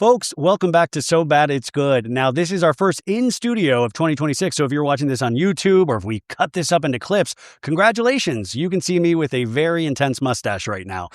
Folks, welcome back to So Bad It's Good. Now, this is our first in-studio of 2026, so if you're watching this on YouTube or if we cut this up into clips, congratulations. You can see me with a very intense mustache right now.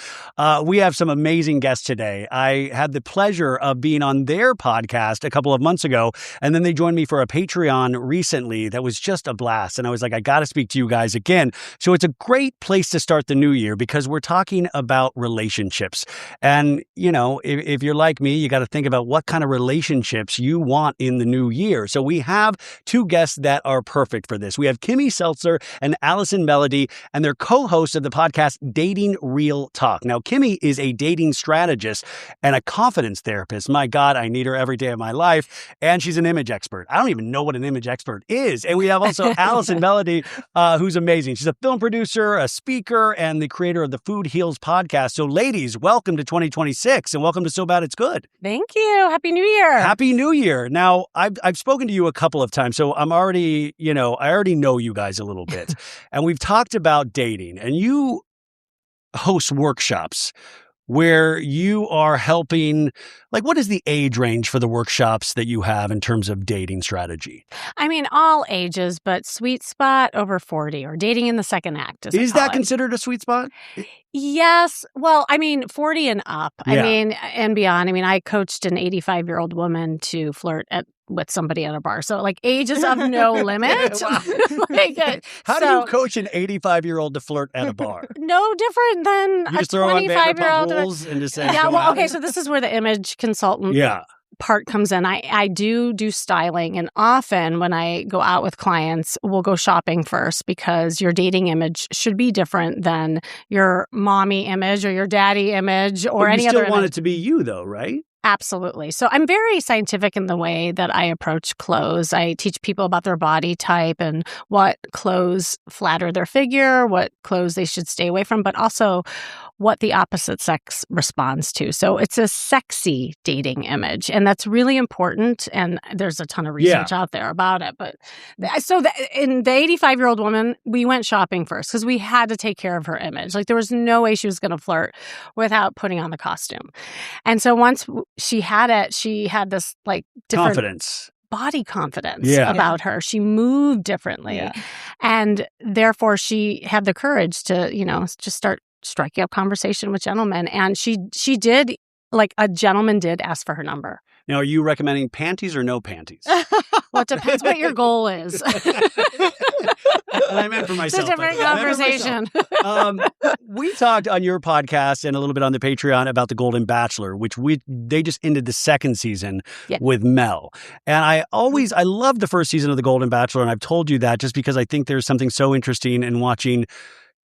We have some amazing guests today. I had the pleasure of being on their podcast a couple of months ago, and then they joined me for a Patreon recently that was just a blast, and I was like, I got to speak to you guys again. So it's a great place to start the new year because we're talking about relationships. And, you know, if you're like me, you got to think about what kind of relationships you want in the new year. So we have two guests that are perfect for this. We have Kimmy Seltzer and Allison Melody, and they're co-hosts of the podcast Dating Real Talk. Now, Kimmy is a dating strategist and a confidence therapist. My God, I need her every day of my life. And she's an image expert. I don't even know what an image expert is. And we have also Allison Melody, who's amazing. She's a film producer, a speaker, and the creator of the Food Heals podcast. So ladies, welcome to 2026 and welcome to So Bad It's Good. Thank you. Happy New Year. Happy New Year. Now, I've spoken to you a couple of times, so I'm already, I already know you guys a little bit. And we've talked about dating, and you host workshops where you are helping, like, what is the age range for the workshops that you have in terms of dating strategy? I mean, all ages, but sweet spot over 40 or dating in the second act. Is that considered a sweet spot? Yes. Well, I mean, 40 and up. Yeah. I mean, and beyond. I mean, I coached an 85-year-old woman to flirt with somebody at a bar. So, like, age is of no limit. How do you coach an 85-year-old to flirt at a bar? No different than you just a throw 25-year-old. On rules and just say, yeah, well, okay, so this is where the image consultant part comes in. I do styling, and often when I go out with clients, we'll go shopping first because your dating image should be different than your mommy image or your daddy image or any other image. You still want it to be you, though, right? Absolutely. So I'm very scientific in the way that I approach clothes. I teach people about their body type and what clothes flatter their figure, what clothes they should stay away from, but also what the opposite sex responds to. So it's a sexy dating image, and that's really important. And there's a ton of research out there about it. But in the 85-year-old woman, we went shopping first because we had to take care of her image. Like, there was no way she was going to flirt without putting on the costume. And so once she had it, she had this like different confidence. Body confidence about her. She moved differently. Yeah. And therefore she had the courage to, just start striking up conversation with gentlemen. And she did, like, a gentleman did ask for her number. Now, are you recommending panties or no panties? Well, it depends what your goal is. And I meant for myself. It's a different conversation. We talked on your podcast and a little bit on the Patreon about the Golden Bachelor, which they just ended the second season with Mel. And I love the first season of the Golden Bachelor, and I've told you that just because I think there's something so interesting in watching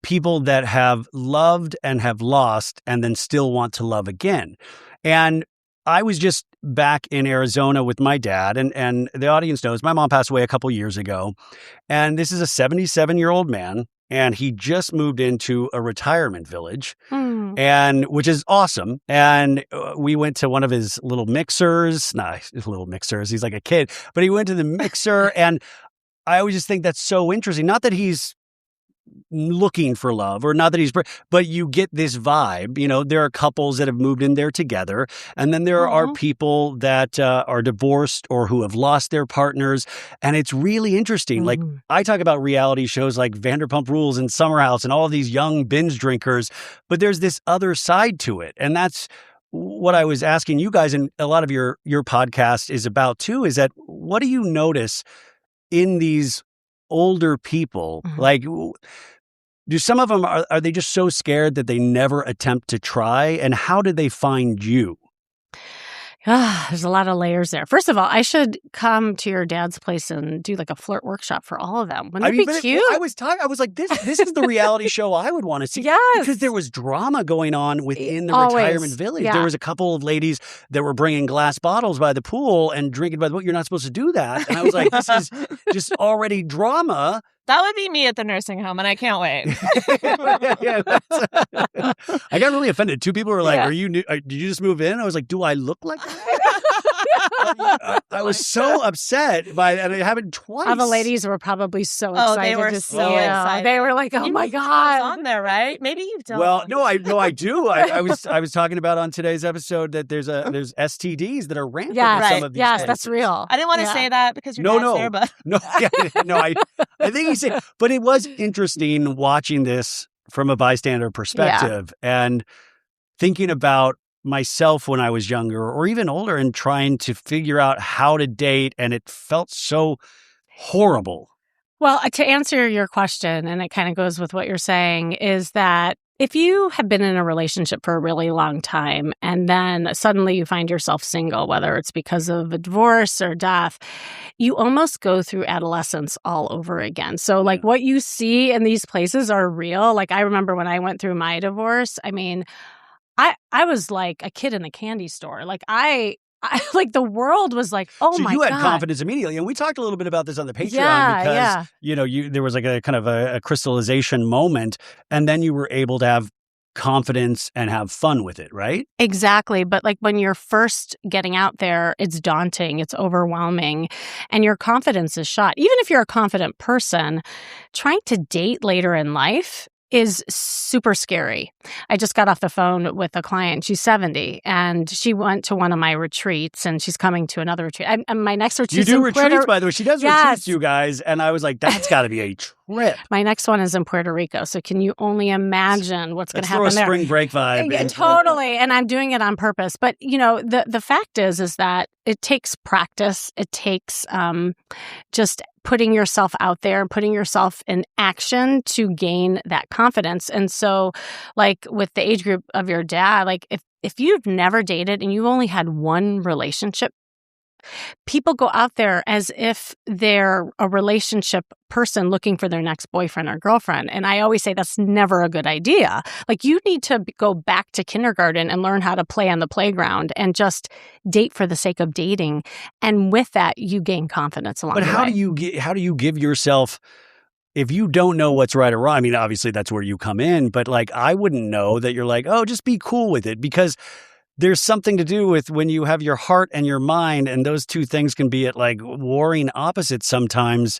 people that have loved and have lost and then still want to love again. And I was just back in Arizona with my dad, and the audience knows my mom passed away a couple years ago. And this is a 77-year-old man, and he just moved into a retirement village, and which is awesome. And we went to one of his little mixers. He's like a kid, but he went to the mixer, and I always just think that's so interesting. Not that he's looking for love or not that but you get this vibe. There are couples that have moved in there together, and then there are people that are divorced or who have lost their partners, and it's really interesting. Like, I talk about reality shows like Vanderpump Rules and Summer House and all these young binge drinkers, but there's this other side to it, and that's what I was asking you guys, and a lot of your podcast is about too, is that what do you notice in these older people? Like, do some of them, are they just so scared that they never attempt to try? And how did they find you? There's a lot of layers there. First of all, I should come to your dad's place and do like a flirt workshop for all of them. Wouldn't that be cute? I was like, this is the reality show I would want to see. Yes. Because there was drama going on within the retirement village. Yeah. There was a couple of ladies that were bringing glass bottles by the pool and drinking by the pool. You're not supposed to do that. And I was like, this is just already drama That would be me at the nursing home, and I can't wait. I got really offended. Two people were like, "Are you new? Did you just move in?" I was like, "Do I look like that?" I was so upset by that. It happened twice. All the ladies were probably so excited. They were to so see excited. They were like, "Oh my God!" On there, right? Maybe you don't. Well, no, I do. I was talking about on today's episode that there's STDs that are rampant. Yes, some of these yes, places. that's real. I didn't want to say that because you're not there, but no, I think he said, but it was interesting watching this from a bystander perspective and thinking about myself when I was younger or even older and trying to figure out how to date, and it felt so horrible. Well, to answer your question, and it kind of goes with what you're saying, is that if you have been in a relationship for a really long time and then suddenly you find yourself single, whether it's because of a divorce or death, you almost go through adolescence all over again. So like what you see in these places are real. Like I remember when I went through my divorce, I mean, I was like a kid in the candy store. Like I like the world was like, oh my God. So you had confidence immediately. And we talked a little bit about this on the Patreon because, you know, there was like a kind of a crystallization moment, and then you were able to have confidence and have fun with it, right? Exactly. But like when you're first getting out there, it's daunting, it's overwhelming, and your confidence is shot. Even if you're a confident person, trying to date later in life is super scary. I just got off the phone with a client. She's 70, and she went to one of my retreats, and she's coming to another retreat. My next retreat. You do retreats, by the way. She does retreats, you guys, and I was like, that's got to be a trip. My next one is in Puerto Rico, so can you only imagine what's going to happen there? Throw a spring break vibe. Yeah, totally, and I'm doing it on purpose. But you know, the fact is that it takes practice. It takes just putting yourself out there and putting yourself in action to gain that confidence. And so, like with the age group of your dad, like if you've never dated and you've only had one relationship, people go out there as if they're a relationship person looking for their next boyfriend or girlfriend. And I always say that's never a good idea. Like you need to go back to kindergarten and learn how to play on the playground and just date for the sake of dating. And with that, you gain confidence along the way. But how do you give yourself, if you don't know what's right or wrong? I mean, obviously that's where you come in, but like I wouldn't know that you're like, oh, just be cool with it, because there's something to do with when you have your heart and your mind, and those two things can be at like warring opposites sometimes.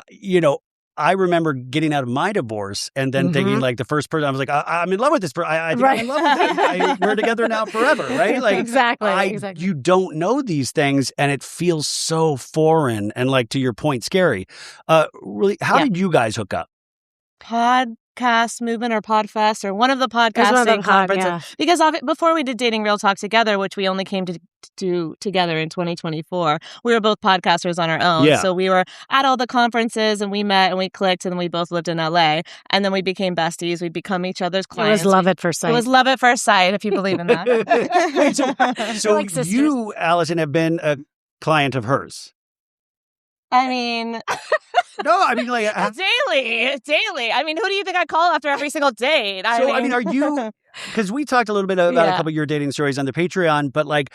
You know, I remember getting out of my divorce and then thinking like the first person, I was like, I'm in love with this person. I'm in love with them. We're together now forever, right? Like Exactly. You don't know these things, and it feels so foreign and, like, to your point, scary. Really, how did you guys hook up? Podcast movement or Podfest or one of the podcasting conferences. Because before we did Dating Real Talk together, which we only came to do together in 2024, we were both podcasters on our own. Yeah. So we were at all the conferences and we met and we clicked, and then we both lived in LA, and then we became besties. We become each other's clients. It was love at first sight. It was love at first sight, if you believe in that. So like you, Allison, have been a client of hers. I mean... No, I mean, like... Daily. I mean, who do you think I call after every single date? I mean, are you... Because we talked a little bit about a couple of your dating stories on the Patreon, but, like,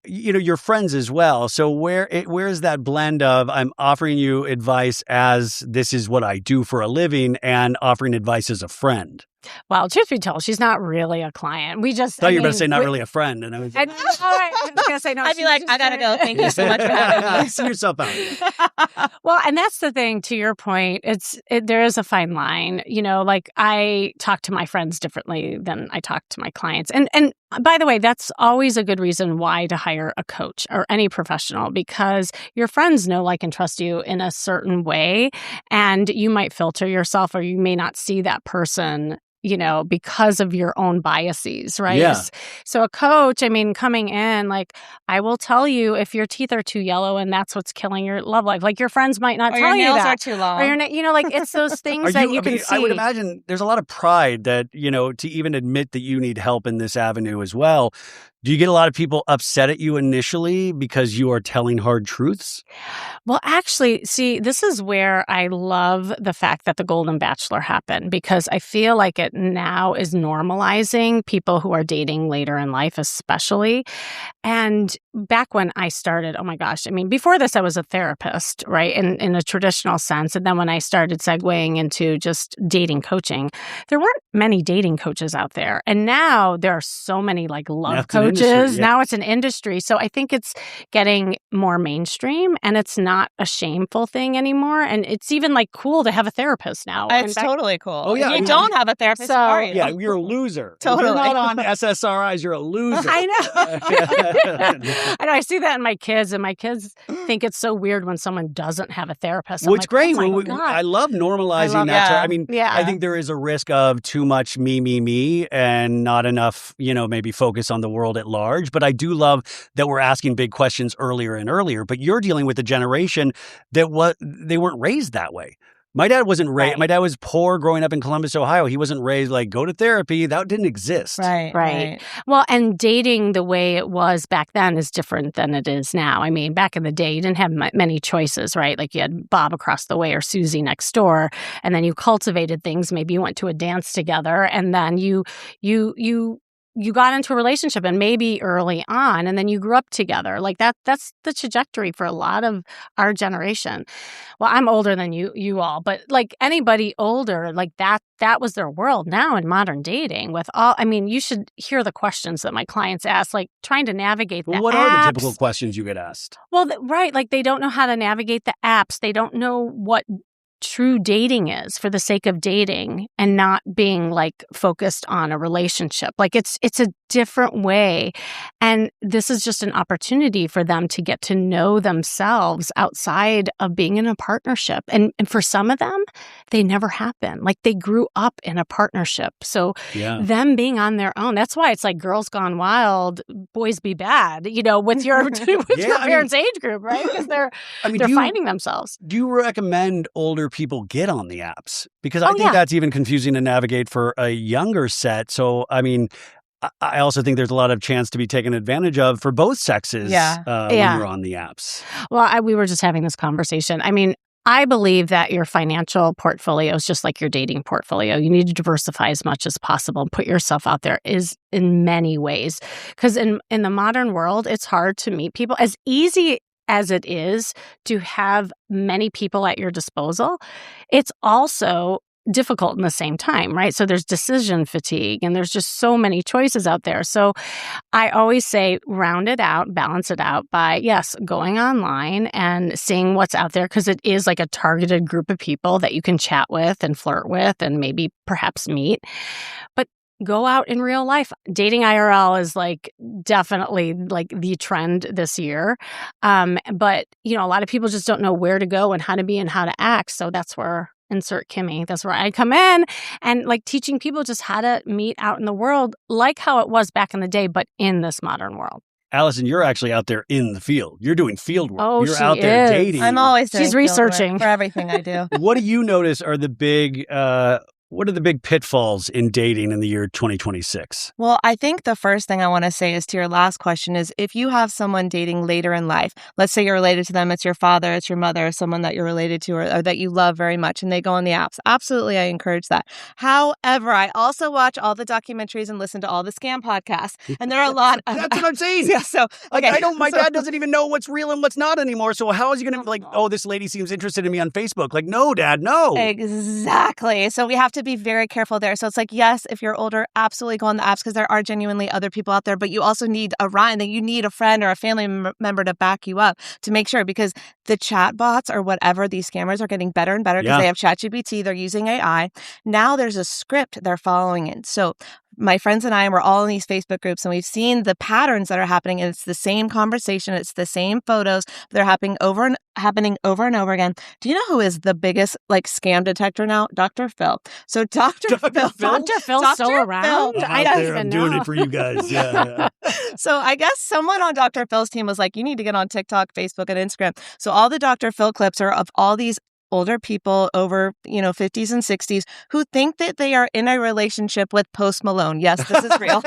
you know, you're friends as well. So where's that blend of I'm offering you advice as this is what I do for a living and offering advice as a friend? Well, truth be told, she's not really a client. We just... thought you were going to say not really a friend. And I was... all right, I was going to say no. I'd be like, I got to go. Thank you so much for having me. See yourself out. Well, and that's the thing, to your point, there is a fine line. You know, like I talk to my friends differently than I talk to my clients. And by the way, that's always a good reason why to hire a coach or any professional, because your friends know, like, and trust you in a certain way, and you might filter yourself, or you may not see that person, you know, because of your own biases, right? Yeah. So a coach, I mean, coming in, like, I will tell you if your teeth are too yellow and that's what's killing your love life. Like, your friends might not tell you that. Or your nails are too long. Or you know, like, it's those things that you can see. I would imagine there's a lot of pride that, you know, to even admit that you need help in this avenue as well. Do you get a lot of people upset at you initially because you are telling hard truths? Well, actually, see, this is where I love the fact that the Golden Bachelor happened, because I feel like it now is normalizing people who are dating later in life, especially. And back when I started, oh my gosh, I mean, before this, I was a therapist, right, in a traditional sense. And then when I started segueing into just dating coaching, there weren't many dating coaches out there. And now there are so many like love coaches. Now it's an industry. So I think it's getting more mainstream, and it's not a shameful thing anymore. And it's even like cool to have a a now. It's totally cool. Oh, yeah. If you don't have a therapist, sorry. Yeah, you're a loser. Totally. If you're not on SSRIs, you're a loser. I know. I know. I see that in my kids, and my kids think it's so weird when someone doesn't have a therapist. Well, it's great. Oh I love normalizing that. Yeah. I mean, I think there is a risk of too much me, and not enough, maybe focus on the world at large. But I do love that we're asking big questions earlier and earlier. But you're dealing with a generation that they weren't raised that way. My dad wasn't raised. Right. My dad was poor growing up in Columbus, Ohio. He wasn't raised like, go to therapy. That didn't exist. Right. Well, and dating the way it was back then is different than it is now. I mean, back in the day, you didn't have many choices, right? Like you had Bob across the way or Susie next door, and then you cultivated things. Maybe you went to a dance together, and then you got into a relationship, and maybe early on, and then you grew up together. Like that's the trajectory for a lot of our generation. Well, I'm older than you all, but like anybody older, like that was their world. Now in modern dating you should hear the questions that my clients ask, like trying to navigate the apps. What are the typical questions you get asked? Well, right. Like they don't know how to navigate the apps. They don't know what true dating is for the sake of dating and not being like focused on a relationship. Like it's a different way. And this is just an opportunity for them to get to know themselves outside of being in a partnership. And for some of them, they never happen. Like they grew up in a partnership. So them being on their own, that's why it's like Girls Gone Wild, Boys Be Bad, with your parents' age group, right? Because they're finding themselves. Do you recommend older people get on the apps? Because I think that's even confusing to navigate for a younger set. So, I mean, I also think there's a lot of chance to be taken advantage of for both sexes when you're on the apps. Well, we were just having this conversation. I mean, I believe that your financial portfolio is just like your dating portfolio. You need to diversify as much as possible and put yourself out there is in many ways. Because in the modern world, it's hard to meet people. As easy as it is to have many people at your disposal, it's also difficult in the same time, right? So there's decision fatigue, and there's just so many choices out there. So I always say round it out, balance it out by, yes, going online and seeing what's out there, because it is like a targeted group of people that you can chat with and flirt with and maybe perhaps meet. But go out in real life. Dating IRL is like definitely like the trend this year. But, a lot of people just don't know where to go and how to be and how to act. So that's where insert Kimmy. That's where I come in and like teaching people just how to meet out in the world, like how it was back in the day, but in this modern world. Allison, you're actually out there in the field. You're doing field work. Oh, you're out there dating. I'm always doing She's researching for everything I do. What do you notice are the big pitfalls in dating in the year 2026? Well, I think the first thing I want to say is to your last question is if you have someone dating later in life, let's say you're related to them, it's your father, it's your mother, someone that you're related to or that you love very much, and they go on the apps. Absolutely, I encourage that. However, I also watch all the documentaries and listen to all the scam podcasts, and there are a lot of... That's what I'm saying. Yeah, so, okay. My dad doesn't even know what's real and what's not anymore, so how is he going to like, oh, this lady seems interested in me on Facebook? Like, no, Dad, no. Exactly. So we have to be very careful there. So it's like, yes, if you're older, absolutely go on the apps because there are genuinely other people out there, but you also need you need a friend or a family member to back you up to make sure, because the chat bots or whatever, these scammers are getting better and better because they have ChatGPT, they're using AI. Now there's a script they're following in. So my friends and I were all in these Facebook groups, and we've seen the patterns that are happening, and it's the same conversation, it's the same photos, they're happening over and over again. Do you know who is the biggest scam detector now? Dr. Phil. So Dr. Phil's still around? I don't even know. I'm doing it for you guys. Yeah. So I guess someone on Dr. Phil's team was like, you need to get on TikTok, Facebook, and Instagram. So all the Dr. Phil clips are of all these older people over, 50s and 60s who think that they are in a relationship with Post Malone. Yes, this is real.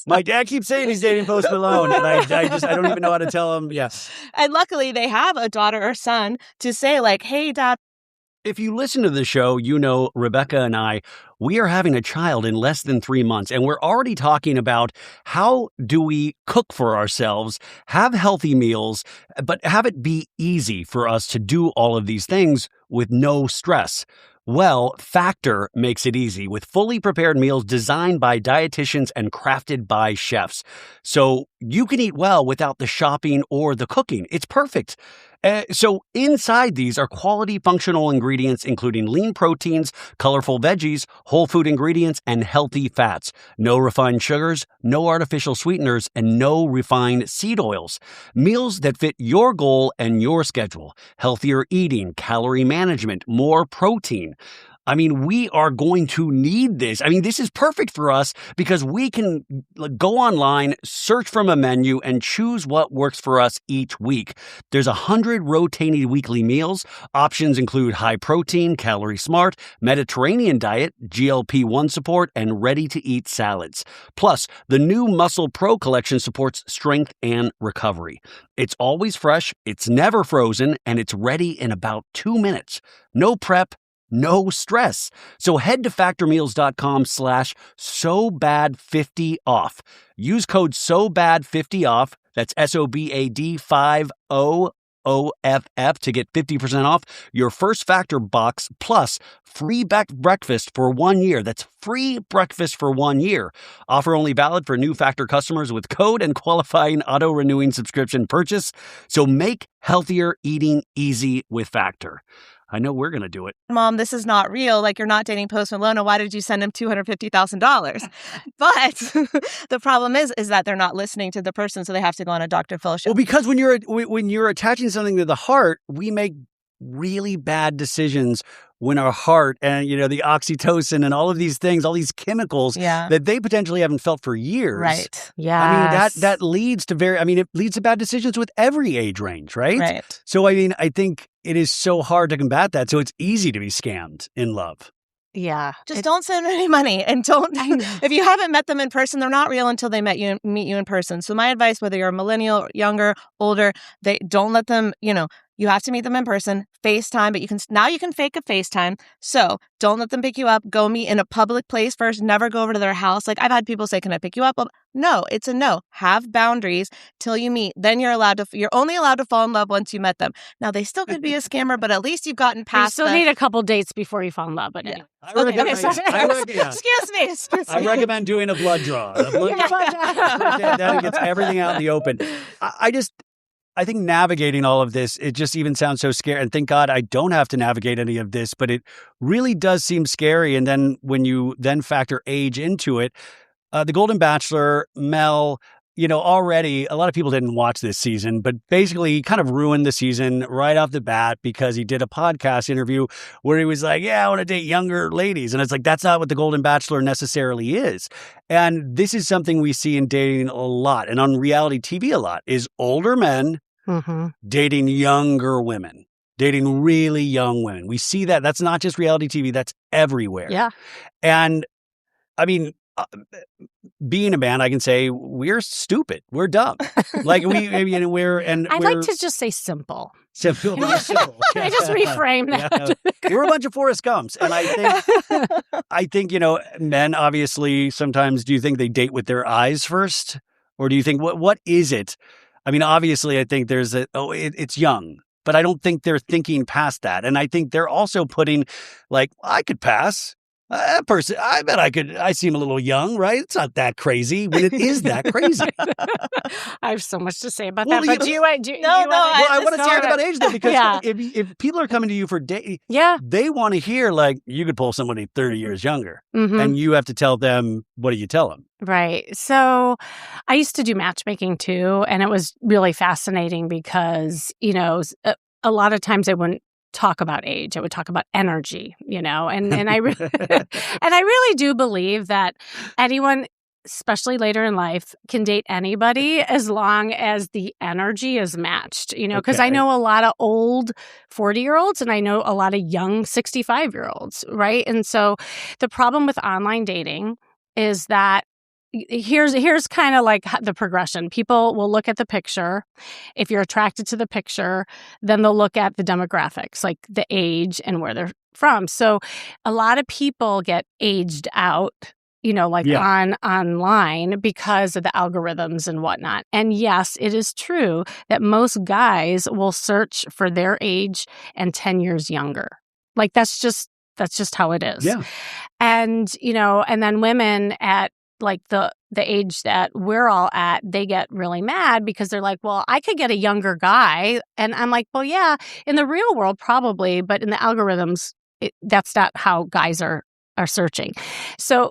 My dad keeps saying he's dating Post Malone, and I don't even know how to tell him. Yes. And luckily they have a daughter or son to say like, hey, Dad. If you listen to the show, you know Rebecca and I, we are having a child in less than 3 months, and we're already talking about how do we cook for ourselves, have healthy meals, but have it be easy for us to do all of these things with no stress. Well, Factor makes it easy with fully prepared meals designed by dietitians and crafted by chefs. So you can eat well without the shopping or the cooking. It's perfect. So inside these are quality functional ingredients, including lean proteins, colorful veggies, whole food ingredients, and healthy fats. No refined sugars, no artificial sweeteners, and no refined seed oils. Meals that fit your goal and your schedule. Healthier eating, calorie management, more protein. I mean, we are going to need this. I mean, this is perfect for us because we can go online, search from a menu, and choose what works for us each week. There's 100 rotating weekly meals. Options include high protein, calorie smart, Mediterranean diet, GLP-1 support, and ready-to-eat salads. Plus, the new Muscle Pro collection supports strength and recovery. It's always fresh, it's never frozen, and it's ready in about 2 minutes. No prep, no stress. So head to factormeals.com/SOBAD50OFF. Use code SOBAD50OFF. That's SOBAD50OFF to get 50% off your first Factor box plus free breakfast for 1 year. That's free breakfast for 1 year. Offer only valid for new Factor customers with code and qualifying auto-renewing subscription purchase. So make healthier eating easy with Factor. I know we're going to do it. Mom, this is not real. Like, you're not dating Post Malone. Why did you send him $250,000? But the problem is that they're not listening to the person, so they have to go on a Dr. Phil show. Well, because when you're attaching something to the heart, we make really bad decisions when our heart and, the oxytocin and all of these things, all these chemicals that they potentially haven't felt for years. Right. Yeah. I mean, that leads to it leads to bad decisions with every age range, right? Right. So, I mean, I think it is so hard to combat that. So it's easy to be scammed in love. Yeah. Just don't send any money and don't. If you haven't met them in person, they're not real until they meet you in person. So my advice, whether you're a millennial, younger, older, they don't let them, you have to meet them in person, FaceTime, but you can fake a FaceTime. So don't let them pick you up. Go meet in a public place first. Never go over to their house. Like, I've had people say, can I pick you up? Well, no, it's a no. Have boundaries till you meet. Then you're only allowed to fall in love once you met them. Now, they still could be a scammer, but at least you've gotten past You still need a couple dates before you fall in love. But anyway. Excuse me. I recommend doing a blood draw. That gets everything out in the open. I think navigating all of this, it just even sounds so scary. And thank God I don't have to navigate any of this, but it really does seem scary. And then when you then factor age into it, the Golden Bachelor, Mel, already a lot of people didn't watch this season, but basically he kind of ruined the season right off the bat because he did a podcast interview where he was like, I want to date younger ladies. And it's like, that's not what the Golden Bachelor necessarily is. And this is something we see in dating a lot and on reality TV a lot is older men dating younger women, dating really young women. We see that. That's not just reality TV. That's everywhere. Yeah. And I mean, being a man, I can say we're stupid. We're dumb. Like I like to just say simple. Simple. I just reframe that. Yeah. We're a bunch of Forrest Gumps. And I think, men obviously sometimes, do you think they date with their eyes first? Or do you think, what is it? I mean, obviously, I think there's it's young. But I don't think they're thinking past that. And I think they're also putting like, I could pass. That person, I bet I seem a little young, right? It's not that crazy when it is that crazy. I have so much to say about that. But I want to talk about age though, because if people are coming to you for dating, they want to hear like you could pull somebody 30 years younger and you have to tell them, what do you tell them? Right. So I used to do matchmaking too. And it was really fascinating because, a lot of times I wouldn't talk about age. I would talk about energy, and I and I really do believe that anyone especially later in life, can date anybody as long as the energy is matched, because I know a lot of old 40-year-olds and I know a lot of young 65-year-olds, right? And so the problem with online dating is that here's kind of like the progression. People will look at the picture. If you're attracted to the picture, then they'll look at the demographics, like the age and where they're from. So a lot of people get aged out, online because of the algorithms and whatnot. And yes, it is true that most guys will search for their age and 10 years younger. Like that's just how it is. Yeah. And, and then women at like the age that we're all at, they get really mad because they're like, well, I could get a younger guy. And I'm like, well, yeah, in the real world, probably. But in the algorithms, that's not how guys are searching. So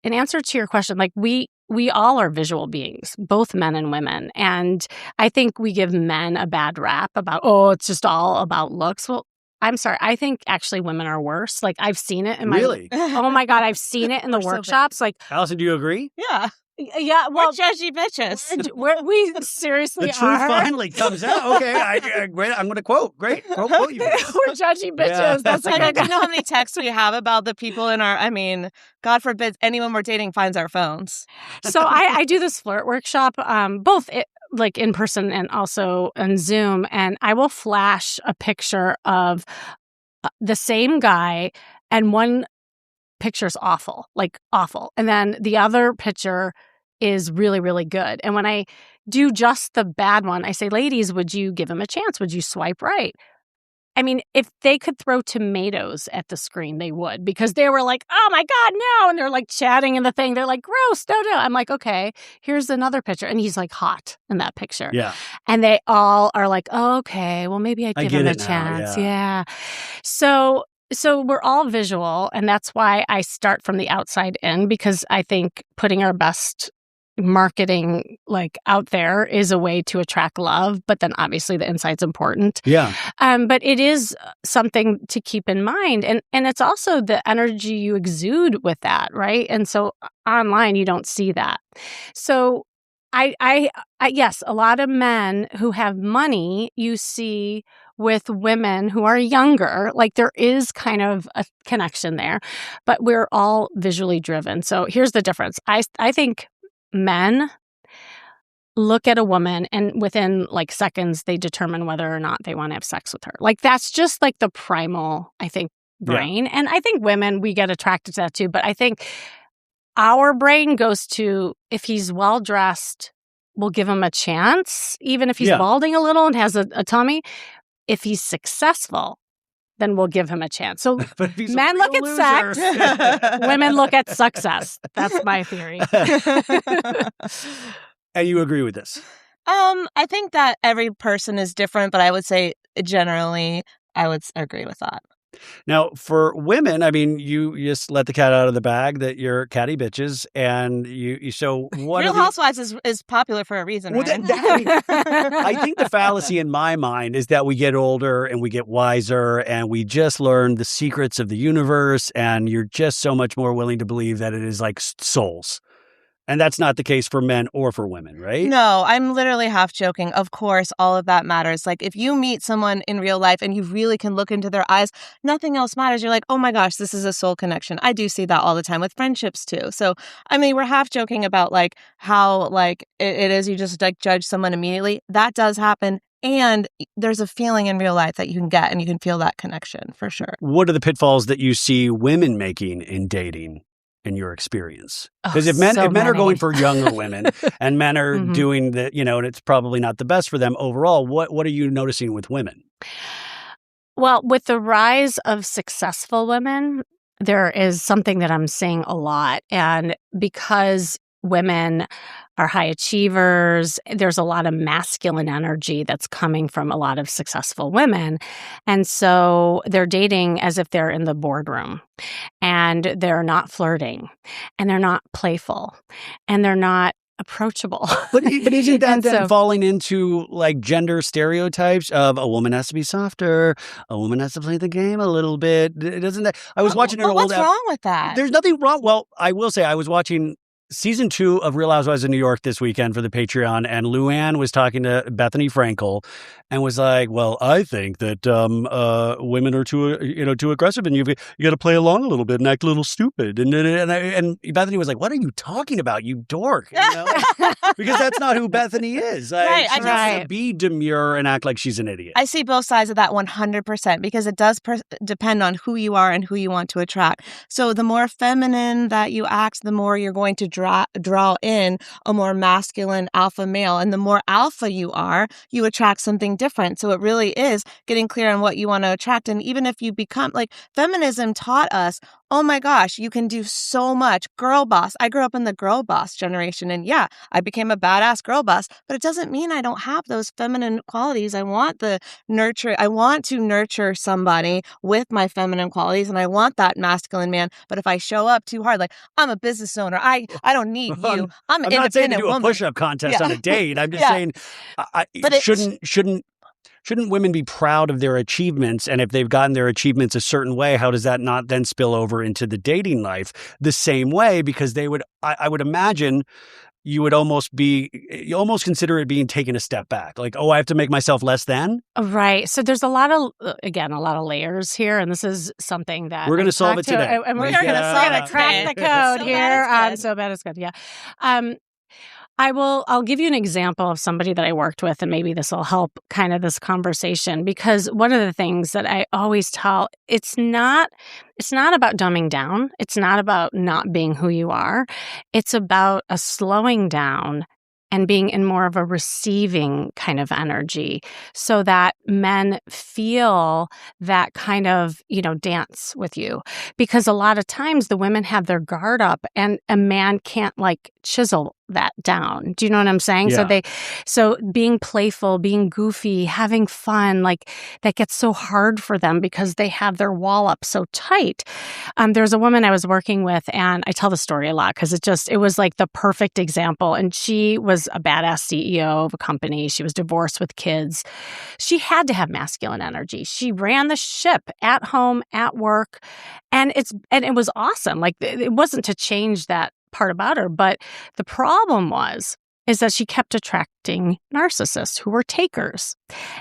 in answer to your question, like we all are visual beings, both men and women. And I think we give men a bad rap about, it's just all about looks. Well, I'm sorry. I think actually women are worse. Like I've seen it in my... Really? Oh my God. I've seen it in the workshops. Like, Allison, do you agree? Yeah. Yeah, well, we're judgy bitches. We seriously the truth finally comes out. Okay, great. I'm going to quote. Great. Quote you. We're judgy bitches. Yeah. That's like, do you know how many texts we have about the people in our? I mean, God forbid anyone we're dating finds our phones. So I do this flirt workshop, both like in person and also on Zoom, and I will flash a picture of the same guy, and one picture's awful, like awful. And then the other picture is really, really good. And when I do just the bad one, I say, ladies, would you give him a chance? Would you swipe right? I mean, if they could throw tomatoes at the screen, they would, because they were like, oh my God, no. And they're like chatting in the thing. They're like, gross, no. I'm like, okay, here's another picture. And he's like hot in that picture. Yeah. And they all are like, oh, okay, well, maybe I'd give him a chance. Yeah. So we're all visual, and that's why I start from the outside in, because I think putting our best marketing like out there is a way to attract love, but then obviously the inside's important. Yeah. But it is something to keep in mind, and it's also the energy you exude with that, right? And so online you don't see that. So I yes, a lot of men who have money you see with women who are younger. Like there is kind of a connection there, but we're all visually driven. So here's the difference. I think men look at a woman and within like seconds they determine whether or not they want to have sex with her. Like that's just like the primal, I think, brain. Yeah. And I think women, we get attracted to that too. But I think our brain goes to, if he's well dressed, we'll give him a chance, even if he's balding a little and has a tummy. If he's successful, then we'll give him a chance. So men look at sex, women look at success. That's my theory. And you agree with this? I think that every person is different, but I would say generally I would agree with that. Now, for women, I mean, you just let the cat out of the bag that you're catty bitches, and you so what? Real Housewives is popular for a reason. Well, I think the fallacy in my mind is that we get older and we get wiser, and we just learn the secrets of the universe, and you're just so much more willing to believe that it is like souls. And that's not the case for men or for women, right? No, I'm literally half joking. Of course, all of that matters. Like if you meet someone in real life and you really can look into their eyes, nothing else matters. You're like, oh my gosh, this is a soul connection. I do see that all the time with friendships too. So, I mean, we're half joking about like how like it is you just like judge someone immediately. That does happen. And there's a feeling in real life that you can get and you can feel that connection for sure. What are the pitfalls that you see women making in dating? In your experience? Because if men are going for younger women and men are doing the, and it's probably not the best for them overall, what are you noticing with women? Well, with the rise of successful women, there is something that I'm seeing a lot. And because women are high achievers, there's a lot of masculine energy that's coming from a lot of successful women. And so they're dating as if they're in the boardroom, and they're not flirting, and they're not playful, and they're not approachable. But isn't that then falling into like gender stereotypes of a woman has to be softer, a woman has to play the game a little bit? Doesn't that? I was watching an old. What's wrong with that? There's nothing wrong. Well, I will say I was watching season 2 of Real Housewives of New York this weekend for the Patreon, and Luann was talking to Bethany Frankel and was like, well, I think that women are too aggressive, and you got to play along a little bit and act a little stupid. And Bethany was like, what are you talking about, you dork? Because that's not who Bethany is. Right. She has to be demure and act like she's an idiot. I see both sides of that 100% because it does depend on who you are and who you want to attract. So the more feminine that you act, the more you're going to draw in a more masculine alpha male. And the more alpha you are, you attract something different. So it really is getting clear on what you want to attract. And even if you become, like, feminism taught us, oh my gosh, you can do so much. Girl boss. I grew up in the girl boss generation. And yeah, I became a badass girl boss, but it doesn't mean I don't have those feminine qualities. I want to nurture somebody with my feminine qualities, and I want that masculine man. But if I show up too hard, like, I'm a business owner, I don't need you. I'm an independent woman. I'm not saying to do a push-up contest on a date. I'm just saying, shouldn't women be proud of their achievements? And if they've gotten their achievements a certain way, how does that not then spill over into the dating life the same way? Because I would imagine you almost consider it being taken a step back. Like, oh, I have to make myself less than? Right. So there's a lot of layers here. And this is something that we're going to solve it today. And we're going to crack the code here on So Bad It's Good. Yeah. I'll give you an example of somebody that I worked with, and maybe this will help kind of this conversation, because one of the things that I always tell, it's not about dumbing down. It's not about not being who you are. It's about a slowing down and being in more of a receiving kind of energy so that men feel that kind of, dance with you. Because a lot of times the women have their guard up and a man can't like chisel that down. Do you know what I'm saying? Yeah. So being playful, being goofy, having fun, like that gets so hard for them because they have their wall up so tight. There's a woman I was working with, and I tell the story a lot because it was like the perfect example. And she was a badass CEO of a company. She was divorced with kids. She had to have masculine energy. She ran the ship at home, at work, and it was awesome. Like, it wasn't to change that part about her, but the problem is that she kept attracting narcissists who were takers,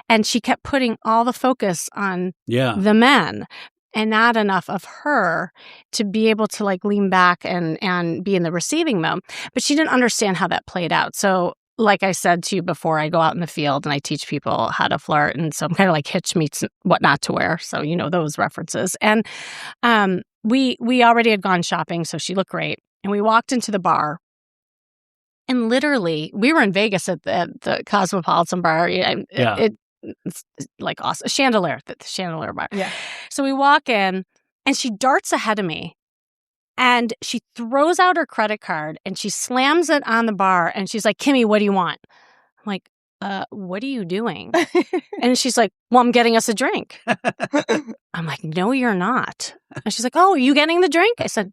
and she kept putting all the focus on the men and not enough of her to be able to like lean back and be in the receiving mode. But she didn't understand how that played out. So like I said to you before, I go out in the field and I teach people how to flirt. And so I'm kind of like Hitch meets what not to wear. So those references. And we already had gone shopping, so she looked great. And we walked into the bar, and literally, we were in Vegas at the Cosmopolitan bar. It's like awesome. The Chandelier bar. Yeah. So we walk in, and she darts ahead of me, and she throws out her credit card, and she slams it on the bar, and she's like, Kimmy, what do you want? I'm like, what are you doing? And she's like, well, I'm getting us a drink. I'm like, no, you're not. And she's like, oh, are you getting the drink? I said,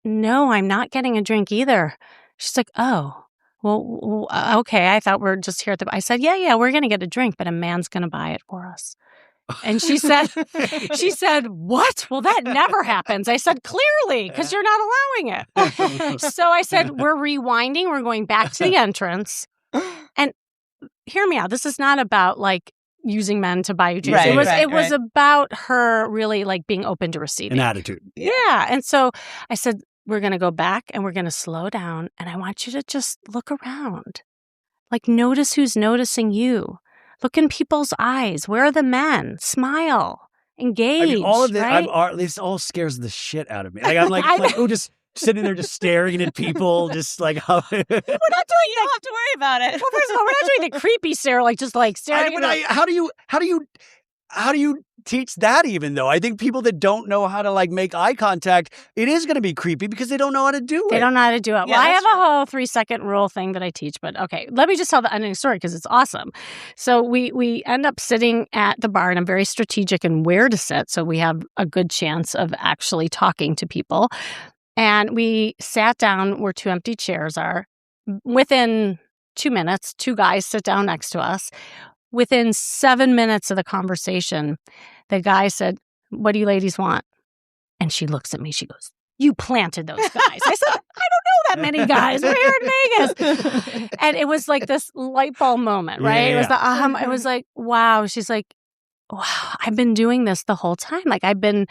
no, I'm not getting a drink either. She's like, oh, well, okay. I thought we're just here at I said, yeah, we're going to get a drink, but a man's going to buy it for us. And she said, what? Well, that never happens. I said, clearly, because you're not allowing it. So I said, we're rewinding. We're going back to the entrance. And hear me out. This is not about like using men to buy you drinks. Right, it was about her really like being open to receiving. An attitude. Yeah. And so I said, we're going to go back and we're going to slow down. And I want you to just look around. Like, notice who's noticing you. Look in people's eyes. Where are the men? Smile. Engage. I mean, all of this, right? This all scares the shit out of me. Like, I'm like, just sitting there, just staring at people, just like, how. We're not doing. You don't have to worry about it. Well, first of all, we're not doing the creepy stare, like just like staring. How do you teach that even though? I think people that don't know how to like make eye contact, it is going to be creepy because they don't know how to do it. They don't know how to do it. Well, I have a whole 3-second rule thing that I teach, but okay, let me just tell the ending story because it's awesome. So we end up sitting at the bar, and I'm very strategic in where to sit, so we have a good chance of actually talking to people. And we sat down where 2 empty chairs are. Within 2 minutes, 2 guys sit down next to us. Within 7 minutes of the conversation, the guy said, what do you ladies want? And she looks at me. She goes, you planted those guys. I said, I don't know that many guys. We're here in Vegas. And it was like this light bulb moment, right? Yeah. It was it was like, wow. She's like, wow, I've been doing this the whole time. Like I've been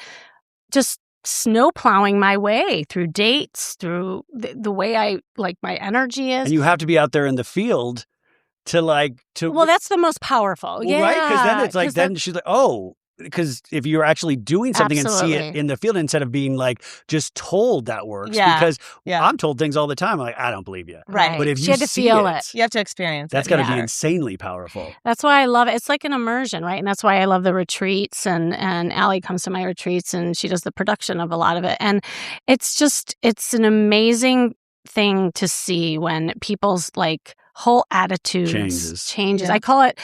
just snow plowing my way through dates, through the way I like my energy is. And you have to be out there in the field to. Well, that's the most powerful. Well, right? Because then it's like, then she's like, oh. Because if you're actually doing something and see it in the field instead of being like just told that works. Yeah. Because I'm told things all the time. I'm like, I don't believe you. Right. But if you you had to see feel it, you have to experience that's got to be insanely powerful. That's why I love it. It's like an immersion, right? And that's why I love the retreats. And Allie comes to my retreats and she does the production of a lot of it. And it's an amazing thing to see when people's like whole attitudes changes. Yeah. I call it,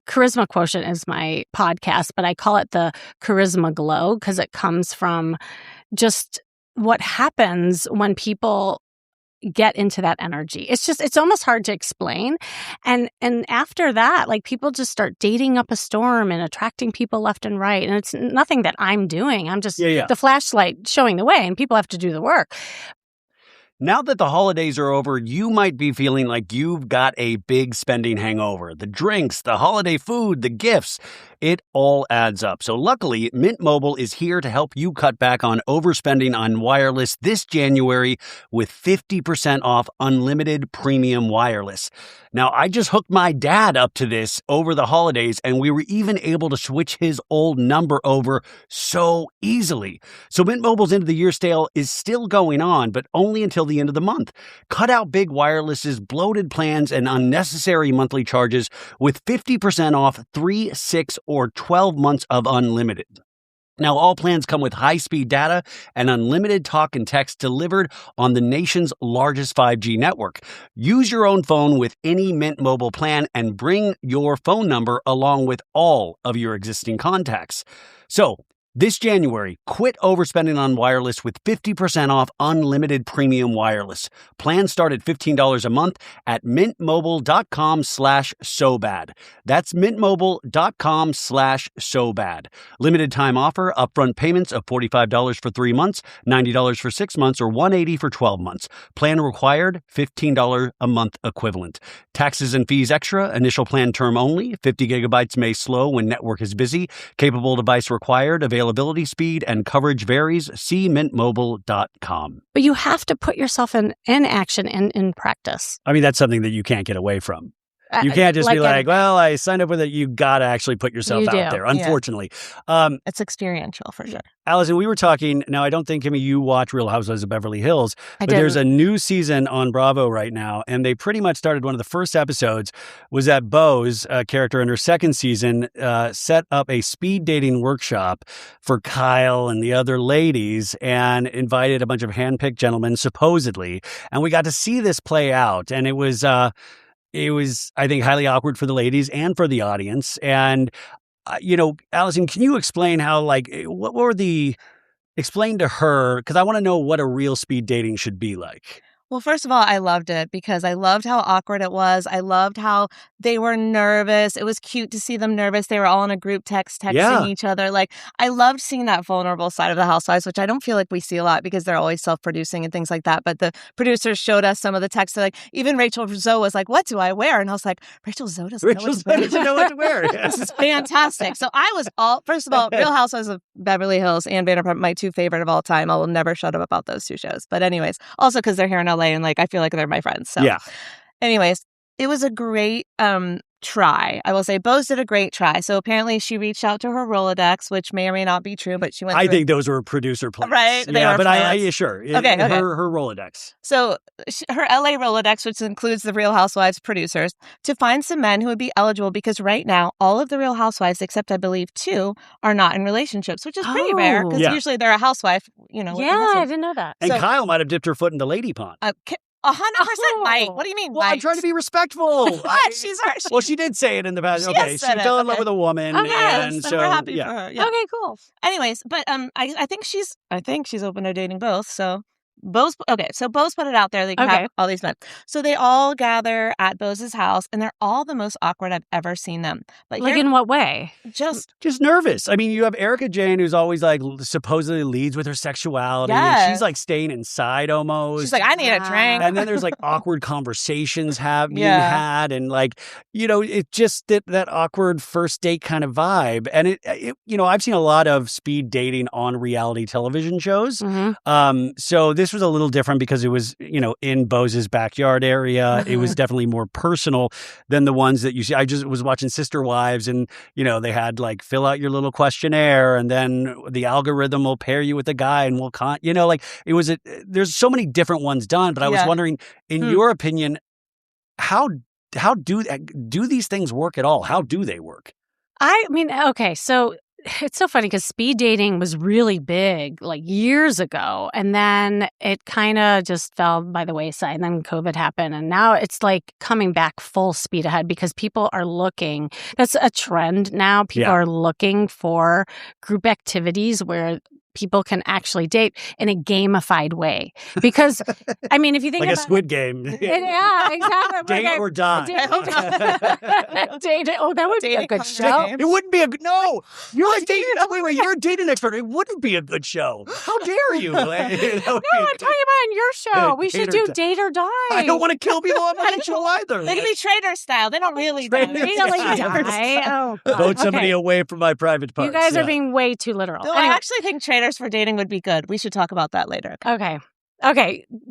Charisma Quotient is my podcast, but I call it the charisma glow because it comes from just what happens when people get into that energy. It's almost hard to explain. And after that, like people just start dating up a storm and attracting people left and right. And it's nothing that I'm doing. I'm just the flashlight showing the way and people have to do the work. Now that the holidays are over, you might be feeling like you've got a big spending hangover. The drinks, the holiday food, the gifts, it all adds up. So luckily, Mint Mobile is here to help you cut back on overspending on wireless this January with 50% off unlimited premium wireless. Now, I just hooked my dad up to this over the holidays, and we were even able to switch his old number over so easily. So Mint Mobile's end of the year sale is still going on, but only until the end of the month. Cut out big wireless's bloated plans and unnecessary monthly charges with 50% off 3, 6, or 12 months of unlimited. Now, all plans come with high-speed data and unlimited talk and text delivered on the nation's largest 5G network. Use your own phone with any Mint Mobile plan and bring your phone number along with all of your existing contacts. So, this January, quit overspending on wireless with 50% off unlimited premium wireless. Plans start at $15 a month at mintmobile.com/sobad. That's mintmobile.com/sobad. Limited time offer, upfront payments of $45 for 3 months, $90 for 6 months, or $180 for 12 months. Plan required, $15 a month equivalent. Taxes and fees extra, initial plan term only, 50 gigabytes may slow when network is busy, capable device required, availability speed and coverage varies. See mintmobile.com. But you have to put yourself in action and in practice. I mean, that's something that you can't get away from. You can't just be like, well, I signed up with it. You got to actually put yourself out there, unfortunately. It's experiential for sure. Allison, we were talking, now I don't think, Kimmy, you watch Real Housewives of Beverly Hills, but there's a new season on Bravo right now, and they pretty much started one of the first episodes was that Bo's character in her second season set up a speed dating workshop for Kyle and the other ladies and invited a bunch of handpicked gentlemen, supposedly, and we got to see this play out, and it was, I think, highly awkward for the ladies and for the audience. And, Allison, can you explain how, what were explain to her, because I want to know what a real speed dating should be like. Well, first of all, I loved it because I loved how awkward it was. I loved how they were nervous. It was cute to see them nervous. They were all in a group text, texting each other. Like, I loved seeing that vulnerable side of the Housewives, which I don't feel like we see a lot because they're always self-producing and things like that. But the producers showed us some of the texts. Like, even Rachel Zoe was like, "What do I wear?" And I was like, Rachel Zoe doesn't know what to wear. This is fantastic. So I was first of all, Real Housewives of Beverly Hills and Vanderpump, my two favorite of all time. I will never shut up about those two shows. But anyways, also because they're here in LA and I feel like they're my friends. So anyways, it was a great try. I will say Bose did a great try. So apparently she reached out to her Rolodex, which may or may not be true, but she went I think those were producer plans. Right. Yeah, but I sure. Okay. Her Rolodex. So her LA Rolodex, which includes the Real Housewives producers, to find some men who would be eligible because right now all of the Real Housewives, except I believe 2, are not in relationships, which is pretty rare because usually they're a housewife, I didn't know that. And Kyle might have dipped her foot in the lady pond. 100%, Mike. What do you mean, Mike? I'm trying to be respectful. What? Well, she did say it in the past. She fell in love with a woman, and so we're happy for her. Yeah. Okay, cool. Anyways, but I think she's open to dating both. So So Bose put it out there. They can have all these men. So they all gather at Bose's house, and they're all the most awkward I've ever seen them. But in what way? Just nervous. I mean, you have Erica Jane, who's always like supposedly leads with her sexuality, and she's like staying inside almost. She's like, I need a drink. And then there's like awkward conversations being had, and like, it just that awkward first date kind of vibe. And it I've seen a lot of speed dating on reality television shows. Mm-hmm. So this was a little different because it was, in Bose's backyard area. It was definitely more personal than the ones that you see. I just was watching Sister Wives, and, they had like fill out your little questionnaire, and then the algorithm will pair you with a guy and will there's so many different ones done. But I was wondering, in your opinion, how do these things work at all? How do they work? I mean, okay, so it's so funny because speed dating was really big like years ago, and then it kind of just fell by the wayside, and then COVID happened, and now it's like coming back full speed ahead because people are looking. That's a trend now. People are looking for group activities where people can actually date in a gamified way. Because, I mean, if you think like about a Squid Game. Yeah, exactly. Date or die. Date. Oh, that would be a good show. It wouldn't be no. You're a dating. Wait. You're a dating expert. It wouldn't be a good show. How dare you? No, I'm talking about in your show. We should do Date or Die. I don't want to kill people on my show either. They can be trader style. They don't really die. Oh, vote somebody away from my private parts. You guys are being way too literal. No, I actually think traders for dating would be good. We should talk about that later. Okay.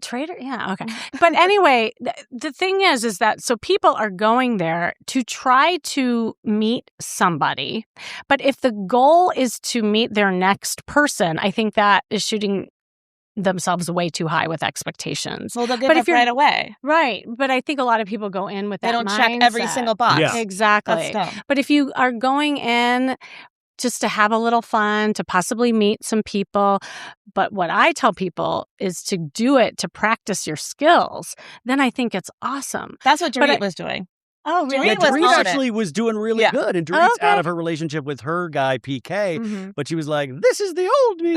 Trader? Yeah, okay. But anyway, the thing is that so people are going there to try to meet somebody. But if the goal is to meet their next person, I think that is shooting themselves way too high with expectations. Well, they'll give up right away. Right. But I think a lot of people go in with that mindset. They don't check every single box. Yeah. Exactly. That's dumb. But if you are going in just to have a little fun, to possibly meet some people. But what I tell people is to do it to practice your skills. Then I think it's awesome. That's what Dorit was doing. Oh, really? Dorit actually was doing really good. And Dorit's out of her relationship with her guy, PK. But she was like, this is the old me.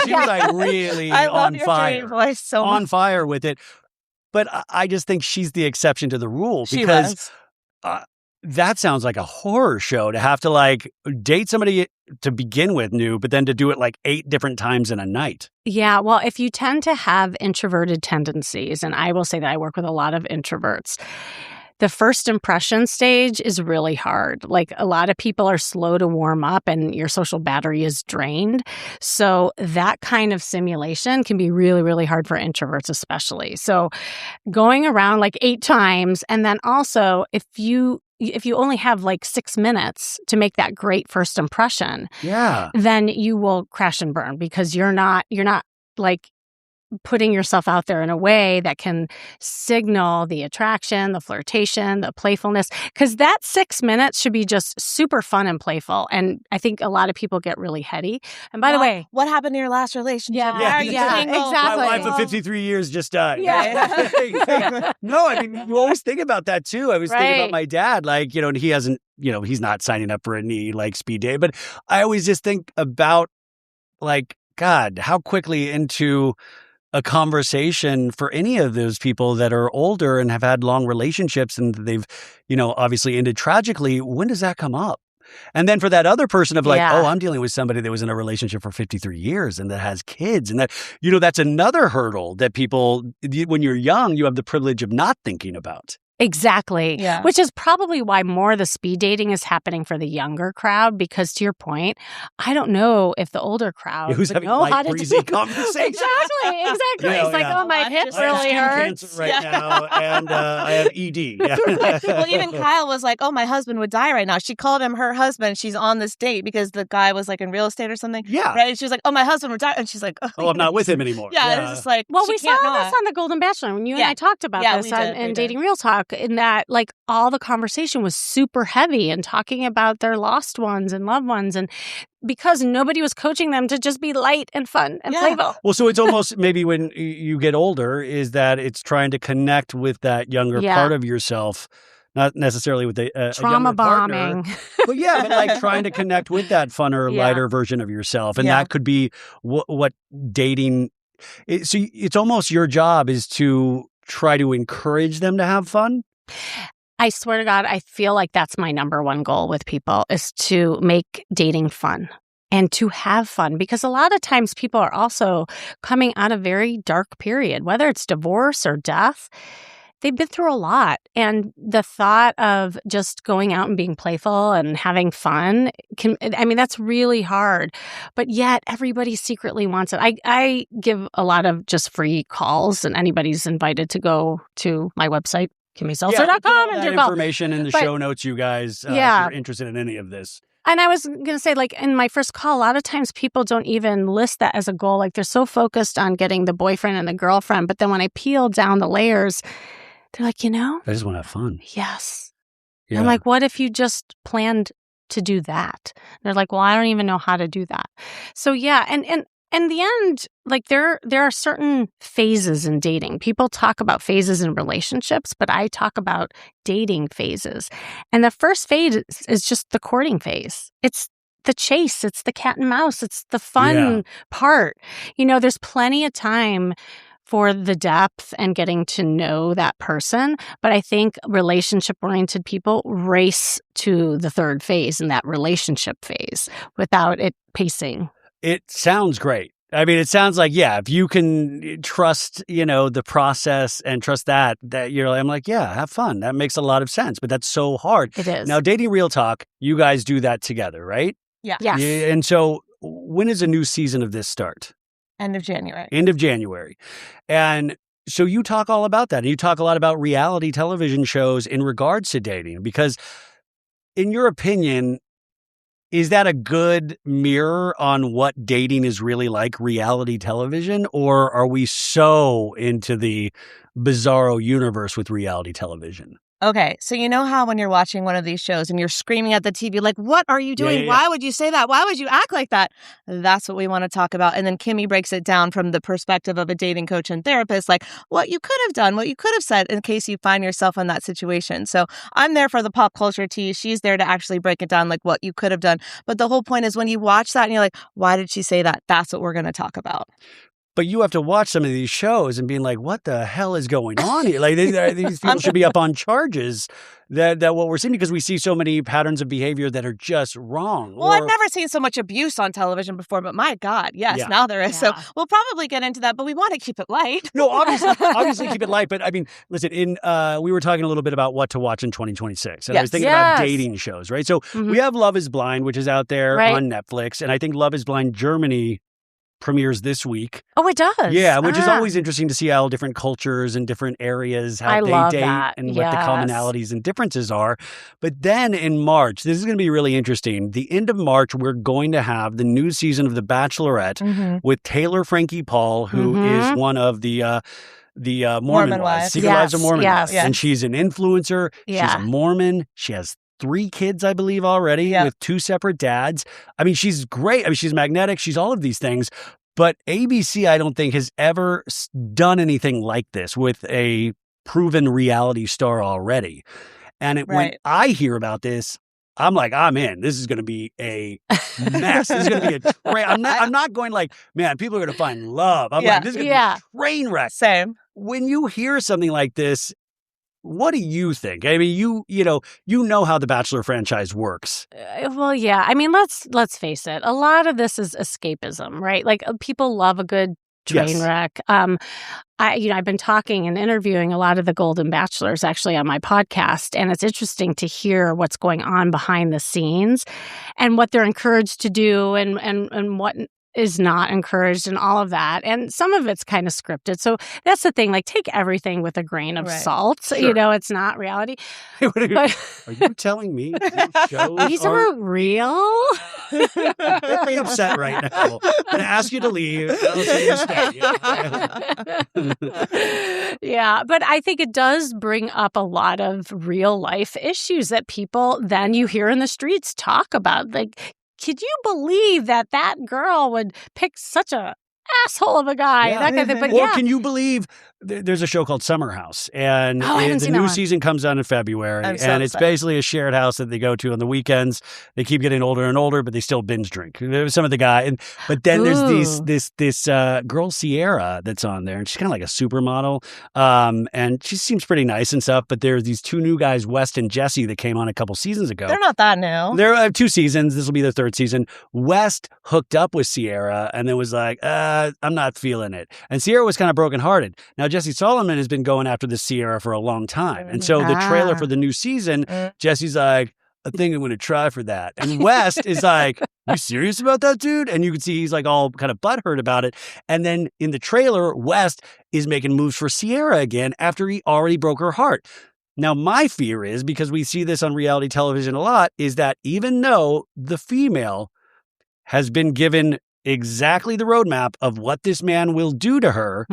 She was like really on fire. Dorit voice so much. On fire with it. But I just think she's the exception to the rule. Because that sounds like a horror show to have to like date somebody to begin with new, but then to do it like 8 different times in a night. Yeah. Well, if you tend to have introverted tendencies, and I will say that I work with a lot of introverts, the first impression stage is really hard. Like a lot of people are slow to warm up and your social battery is drained. So that kind of simulation can be really, really hard for introverts especially. So going around like 8 times, and then also if you only have like 6 minutes to make that great first impression, then you will crash and burn because you're not like putting yourself out there in a way that can signal the attraction, the flirtation, the playfulness, because that 6 minutes should be just super fun and playful. And I think a lot of people get really heady. And by the way, what happened to your last relationship? Yeah, exactly. My wife of 53 years just died. Yeah. No, I mean, you always think about that too. I was thinking about my dad, like, and he hasn't, he's not signing up for any like speed date, but I always just think about like, God, how quickly into a conversation for any of those people that are older and have had long relationships and they've, obviously ended tragically. When does that come up? And then for that other person of like, I'm dealing with somebody that was in a relationship for 53 years and that has kids. And that, that's another hurdle that people, when you're young, you have the privilege of not thinking about. Exactly. Yeah. Which is probably why more of the speed dating is happening for the younger crowd, because to your point, I don't know if the older crowd who's having light, breezy conversation. Exactly. It's like, oh, my hip really hurts. Cancer right now, and I have ED. Well, even Kyle was like, oh, my husband would die right now. She called him her husband. She's on this date because the guy was like in real estate or something. Yeah. Right? And she was like, oh, my husband would die. And she's like, oh, I'm not with him anymore. Yeah. It's just like, well, we saw this on the Golden Bachelor when you and I talked about this in Dating Real Talk, in that like all the conversation was super heavy and talking about their lost ones and loved ones, and because nobody was coaching them to just be light and fun and playful. Well, so it's almost maybe when you get older is that it's trying to connect with that younger part of yourself. Not necessarily with a trauma bombing. But but like trying to connect with that funner, lighter version of yourself. And that could be what dating So it's almost your job is to try to encourage them to have fun? I swear to God, I feel like that's my number one goal with people is to make dating fun and to have fun. Because a lot of times people are also coming out of a very dark period, whether it's divorce or death. They've been through a lot. And the thought of just going out and being playful and having fun that's really hard. But yet everybody secretly wants it. I give a lot of just free calls, and anybody's invited to go to my website, KimmySeltzer.com. And information in the show notes, you guys, if you're interested in any of this. And I was going to say, like, in my first call, a lot of times people don't even list that as a goal. Like, they're so focused on getting the boyfriend and the girlfriend. But then when I peel down the layers, they're like, I just want to have fun. Yes. Yeah. I'm like, what if you just planned to do that? And they're like, well, I don't even know how to do that. So, yeah. And in the end, like there are certain phases in dating. People talk about phases in relationships, but I talk about dating phases. And the first phase is just the courting phase. It's the chase. It's the cat and mouse. It's the fun part. There's plenty of time for the depth and getting to know that person. But I think relationship-oriented people race to the third phase in that relationship phase without it pacing. It sounds great. I mean, it sounds like, if you can trust, the process and trust that I'm like, have fun. That makes a lot of sense, but that's so hard. It is. Now, Dating Real Talk, you guys do that together, right? Yeah. Yes. And so when does a new season of this start? End of January. And so you talk all about that. And you talk a lot about reality television shows in regards to dating, because in your opinion, is that a good mirror on what dating is really like, reality television? Or are we so into the bizarro universe with reality television? Okay, so you know how when you're watching one of these shows and you're screaming at the TV, like, what are you doing? Yeah. Why would you say that? Why would you act like that? That's what we want to talk about. And then Kimmy breaks it down from the perspective of a dating coach and therapist, like what you could have done, what you could have said in case you find yourself in that situation. So I'm there for the pop culture tea. She's there to actually break it down, like what you could have done. But the whole point is when you watch that and you're like, why did she say that? That's what we're going to talk about. But you have to watch some of these shows and being like, what the hell is going on here? Like these people should be up on charges that what we're seeing, because we see so many patterns of behavior that are just wrong. Well, I've never seen so much abuse on television before, but my God, yes, now there is. Yeah. So we'll probably get into that, but we want to keep it light. No, obviously keep it light. But I mean, listen, we were talking a little bit about what to watch in 2026. And I was thinking about dating shows, right? So we have Love is Blind, which is out there on Netflix. And I think Love is Blind Germany premieres this week. Oh, it does? Yeah, which is always interesting to see how different cultures and different areas, how they date and what the commonalities and differences are. But then in March, this is going to be really interesting. The end of March, we're going to have the new season of The Bachelorette with Taylor Frankie Paul, who is one of the Mormon wives. Secret Lives of Mormon wives. And she's an influencer. She's a Mormon. She has 3 kids, I believe, already with 2 separate dads. I mean, she's great. I mean, she's magnetic. She's all of these things. But ABC, I don't think, has ever done anything like this with a proven reality star already. And when I hear about this, I'm like, I'm in. This is going to be a mess. This is going to be a train. I'm not going like, man, people are going to find love. I'm like, this is going to be a train wreck. Same. When you hear something like this, what do you think? I mean, you know how the Bachelor franchise works. Well, yeah. I mean, let's face it. A lot of this is escapism, right? Like people love a good train wreck. I've been talking and interviewing a lot of the Golden Bachelors actually on my podcast, and it's interesting to hear what's going on behind the scenes and what they're encouraged to do and what is not encouraged and all of that. And some of it's kind of scripted. So that's the thing, like take everything with a grain of salt. Sure. It's not reality. Are you telling me these aren't real? I'm very upset right now. I'm going to ask you to leave. Yeah, but I think it does bring up a lot of real life issues that people then you hear in the streets talk about. Like, could you believe that girl would pick such a asshole of a guy, that kind of thing. But or can you believe there's a show called Summer House, and the new season comes out in February, and it's basically a shared house that they go to on the weekends. They keep getting older and older, but they still binge drink. There's some of the guy, but then there's this girl Sierra that's on there, and she's kind of like a supermodel, and she seems pretty nice and stuff. But there's these two new guys, West and Jesse, that came on a couple seasons ago. They're not that new. They're 2 seasons. This will be their 3rd season. West hooked up with Sierra, and then was like, I'm not feeling it. And Sierra was kind of brokenhearted. Now, Jesse Solomon has been going after this Sierra for a long time. And so the trailer for the new season, Jesse's like, I think I'm going to try for that. And West is like, you serious about that, dude? And you can see he's like all kind of butthurt about it. And then in the trailer, West is making moves for Sierra again after he already broke her heart. Now, my fear is, because we see this on reality television a lot, is that even though the female has been given exactly the roadmap of what this man will do to her,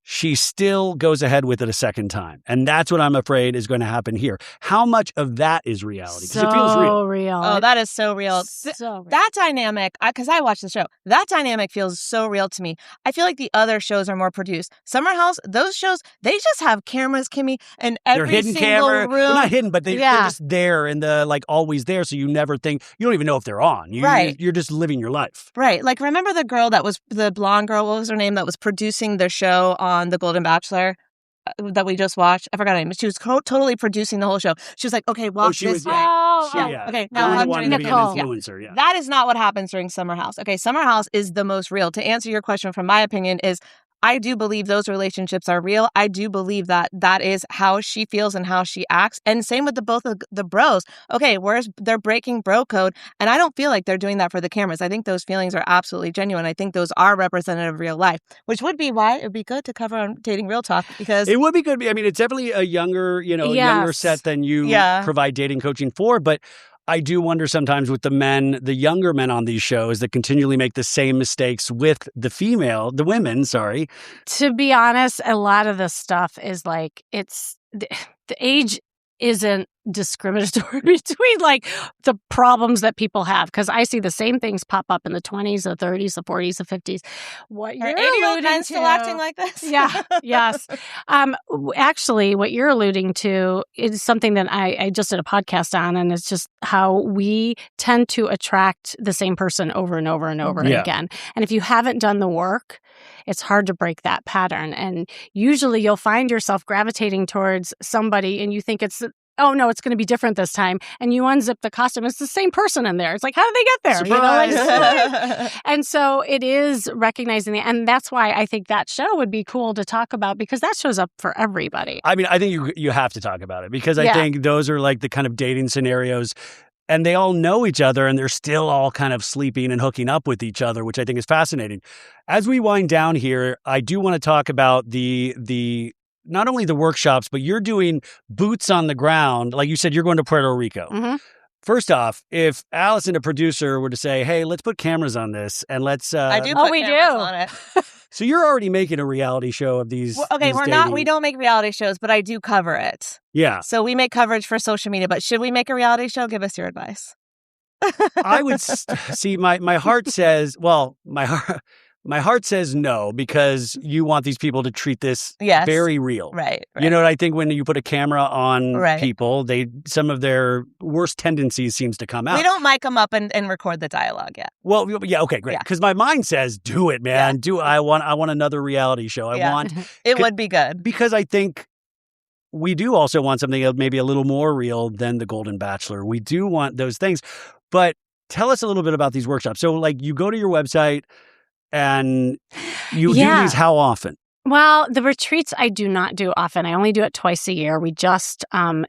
she still goes ahead with it a second time. And that's what I'm afraid is going to happen here. How much of that is reality? Because it feels real. Oh, that is so real. That dynamic, because I watched the show, that dynamic feels so real to me. I feel like the other shows are more produced. Summer House, those shows, they just have cameras, Kimmy, in every single room. They're not hidden, but they're just there and always there. So you never think, you don't even know if they're on. You're just living your life. Right. Like, remember the girl that was, the blonde girl, what was her name, that was producing the show on the Golden Bachelor that we just watched? I forgot her name. She was totally producing the whole show. She was like, okay, watch this. Okay, now I'm doing Nicole. Influencer, That is not what happens during Summer House. Okay, Summer House is the most real. To answer your question, from my opinion, is I do believe those relationships are real. I do believe that that is how she feels and how she acts. And same with both of the bros. Okay, they're breaking bro code. And I don't feel like they're doing that for the cameras. I think those feelings are absolutely genuine. I think those are representative of real life, which would be why it would be good to cover on Dating Real Talk, because it would be good. I mean, it's definitely a younger, younger set than you provide dating coaching for. But I do wonder sometimes with the younger men on these shows that continually make the same mistakes with the women, sorry. To be honest, a lot of this stuff is like, the age isn't discriminatory between like the problems that people have, because I see the same things pop up in the 20s, the 30s, the 40s, the 50s. What you're alluding to, still acting like this? Yes. Actually, what you're alluding to is something that I just did a podcast on, and it's just how we tend to attract the same person over and over and over again. And if you haven't done the work, it's hard to break that pattern. And usually you'll find yourself gravitating towards somebody and you think it's going to be different this time. And you unzip the costume. It's the same person in there. It's like, how did they get there? Surprise! And so it is recognizing that. And that's why I think that show would be cool to talk about, because that shows up for everybody. I mean, I think you have to talk about it, because I think those are like the kind of dating scenarios, and they all know each other and they're still all kind of sleeping and hooking up with each other, which I think is fascinating. As we wind down here, I do want to talk about the not only the workshops, but you're doing boots on the ground. Like you said, you're going to Puerto Rico. Mm-hmm. First off, if Allison, a producer, were to say, hey, let's put cameras on this and let's... I do put cameras on it. So you're already making a reality show of these. Well, okay, we don't make reality shows, but I do cover it. Yeah. So we make coverage for social media, but should we make a reality show? Give us your advice. I would see my heart says, my heart says no, because you want these people to treat this very real. Right. You know what I think? When you put a camera on people, some of their worst tendencies seems to come out. We don't mic them up and record the dialogue yet. Well, yeah, okay, great. Because my mind says, do it, man. I want another reality show. It would be good. Because I think we do also want something maybe a little more real than the Golden Bachelor. We do want those things. But tell us a little bit about these workshops. So like you go to your website, and you do these how often? Well, the retreats I do not do often. I only do it twice a year. We just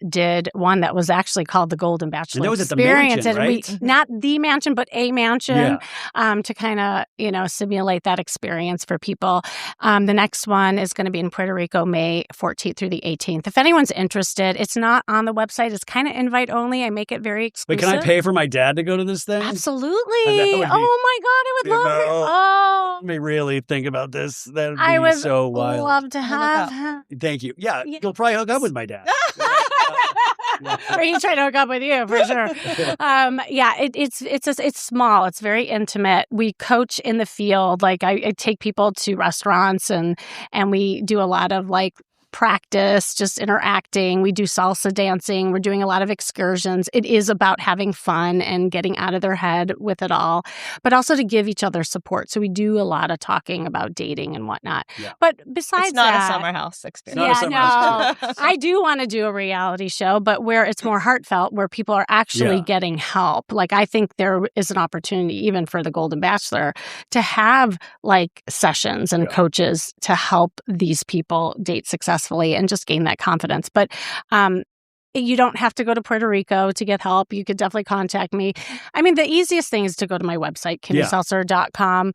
did one that was actually called the Golden Bachelor. And that was at the mansion, right? Not the mansion, but a mansion to kind of, simulate that experience for people. The next one is going to be in Puerto Rico, May 14th through the 18th. If anyone's interested, it's not on the website. It's kind of invite only. I make it very exclusive. But can I pay for my dad to go to this thing? Absolutely. Oh, my God. I would love it. Oh. Let me really think about this. That would be so wild. Love to have him. Thank you. Yeah, you'll probably hook up with my dad. Or he's trying to hook up with you for sure. It's small. It's very intimate. We coach in the field. Like I take people to restaurants and we do a lot of like practice, just interacting. We do salsa dancing. We're doing a lot of excursions. It is about having fun and getting out of their head with it all, but also to give each other support. So we do a lot of talking about dating and whatnot. Yeah. But besides it's not that, a summer house experience. I do want to do a reality show, but where it's more heartfelt, where people are actually getting help. Like I think there is an opportunity even for the Golden Bachelor to have like sessions and coaches to help these people date successfully and just gain that confidence. But you don't have to go to Puerto Rico to get help. You could definitely contact me. I mean, the easiest thing is to go to my website, KimmySeltzer.com.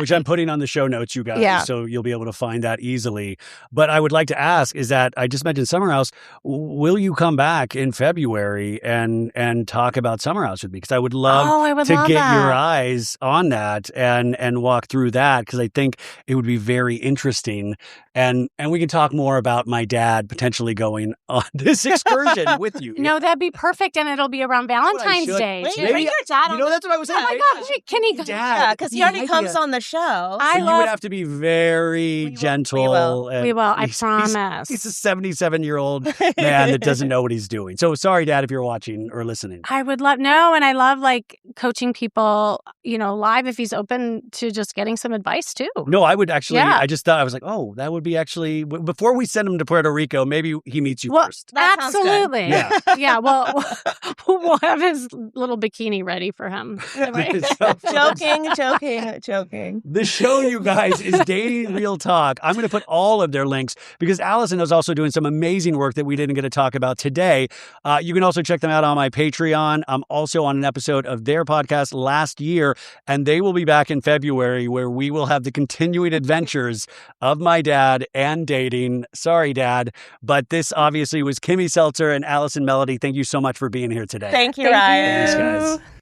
Which I'm putting on the show notes, you guys, so you'll be able to find that easily. But I would like to ask is that I just mentioned Summer House. Will you come back in February and talk about Summer House with me? Because I would love to get your eyes on that and walk through that, because I think it would be very interesting. And we can talk more about my dad potentially going on this excursion with you. No, that'd be perfect, and it'll be around Valentine's Day. Wait, bring your dad on. That's what I was saying. Oh my God, can he? Yeah, because he already comes on the show. You would have to be very gentle. We will. I promise. He's a 77-year-old man that doesn't know what he's doing. So sorry, Dad, if you're watching or listening. I would love and I love like coaching people, live if he's open to just getting some advice too. No, I would actually. I just thought I was like, that would be actually before we send him to Puerto Rico. Maybe he meets you first. Absolutely. Yeah. Well, we'll have his little bikini ready for him. Joking. The show, you guys, is Dating Real Talk. I'm going to put all of their links because Allison is also doing some amazing work that we didn't get to talk about today. You can also check them out on my Patreon. I'm also on an episode of their podcast last year, and they will be back in February where we will have the continuing adventures of my dad and dating. Sorry, Dad, but this obviously was Kimmy Seltzer and Allison Melody. Thank you so much for being here today. Thank you, Ryan. Thanks, guys.